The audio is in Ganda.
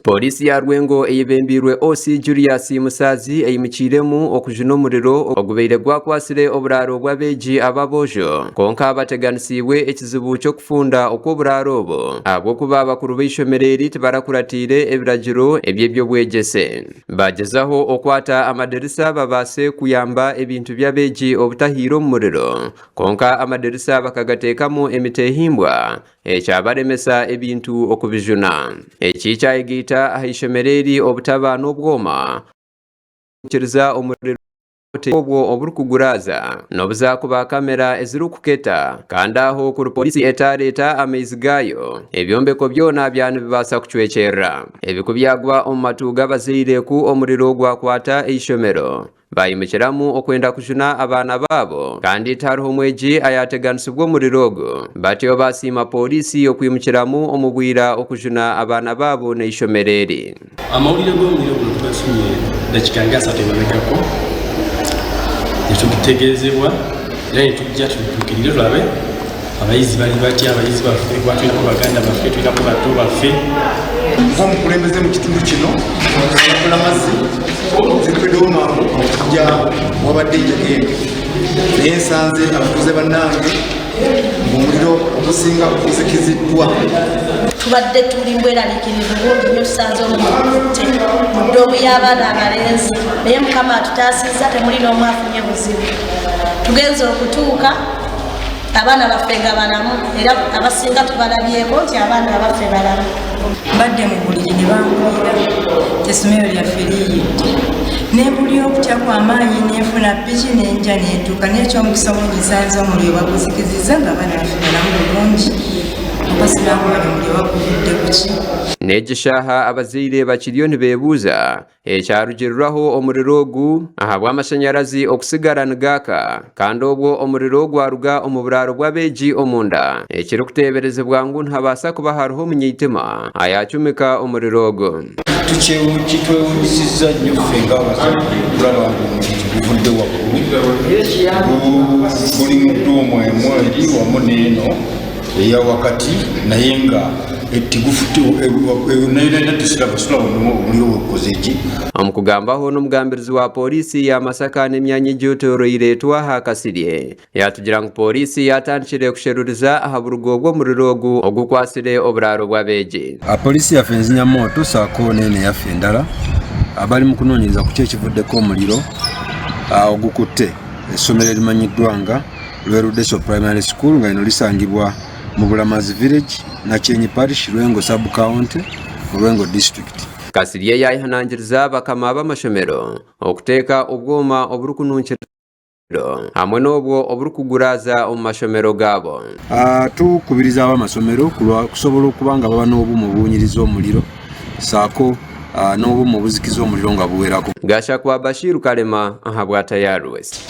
Polisi ya Rwengo eyibembirwe OC Julius Musazi eyimukiremu okujuna omuriro ogubeire gwakwasire oburaro bw'abeegi ababojo konka abateganisibwe ekizibu ky'okufunda okw'oburaro obo ahabw'okuba abakuru b'eishomereri tibarakuratire ebiragiro eby'ebyobwegyese bagezaho okwata amadirisa babase kuyamba ebintu by'abeegi obutahiira omu muriro konka amadirisa bakagateekamu emiti ehimbwa ekyabaremesa ebintu okubijuna ekikyayigiita ahishomereri obutaba n'obwoma kiriza omuriro obwo oburukuguraza nobuzaku ba kamera ezirukuketa kandi aho kuri polisi etareta amaizi gayo ebyombeko byona byanu bibasa kucwekerera ebikubyagwa omu matu g'abazaire ku omuriro gwakwata eishomero bayimukiramu okwenda kujuna abaana babo kandi tariho mweji ayateganisibwa omuriro ogwo batyo basima polisi okwimukiramu omubwira okujuna abaana babo n'eishomereri amawulire g'omuliro guno tugafunye dakika nga 3 emabegako netutegeezebwa era netujja tutuukirire tulabe abayizi bali batya abayizi baffe twatulako baganda baffe tulinako bato baffe ng'omukulembeze mu kitundu kino okusakula amazzi zitweddewo mangu okujja wabadde enjagenda naye nsanze abatuuze bannange ng'omuliro ogusinga guzikiziddwa tubadde tuli mbweraliikirivu bungi nnyo tusanze omutte mudde obuy'abaana abalenzi naye mukama atutaasizza temuli n'omu afunye buzibu tugenze okutuuka abaana baffe nga balamu era abasinga tubalabyeko nti abaana abaffe balamu mbadde mu buliri ne bangulira essomero lyaffe liyidde nebuli okutya kw'amaanyi nenfuna piki nenja netuuka nekyomukisa mungi nsanze omuliro baguzikizizza nga abaana baffe balamu bulungi okasiramubali omuliro baguvudde kuki negishaha abazaire bakiriyo nibebuuza ekyarugirirwaho omuriro ogu ahabw'amashanyarazi okusigara nigaka kandi obwo omuriro gwaruga omu buraro bw'abeegi omunda ekirikuteeberezebwa ngu ntihabaasa kuba hariho omunyeitima ayacumika omuriro ogu kitwewunyisizza nnyo ffe ng'abazaire kulaba ng'omuliro guvudde waggulu guli mu dduumu emweri wamu n'eno eya wakati naye nga omukugambaho n'omugambirizi wa polisi ya Masaka n'emyanya egyetoroire twaha Kasirye yatugira ngu polisi yatandikire kusheruriza aha burugo bw'omuriro ogu ogukwasire oburaro bw'abeegi polisi yaffe Nzinyamoto saako n'eno yaffe endala abali mu kunoonyereza ku kyekivuddeko omuliro ogukutte essomero erimanyiddwa nga Lwerudeso Primary School nga lino lisangibwa mu Bulamazi Village Nakyenyi Parish Rwengo Sub County Rwengo District. Kasirye yayihanangiriza bakama b'amashomero okuteeka obwoma oburukununkiriro hamwe n'obwo oburukuguraza omu mashomero gaabo tukubiriza ab'amasomero kusobola okuba nga baba n'obumu obuwunyiriza omuliro saako n'obumu obuzikiza omuliro nga buwerako. Gashakwa Bashiru Kalema aha bwa Tayari West.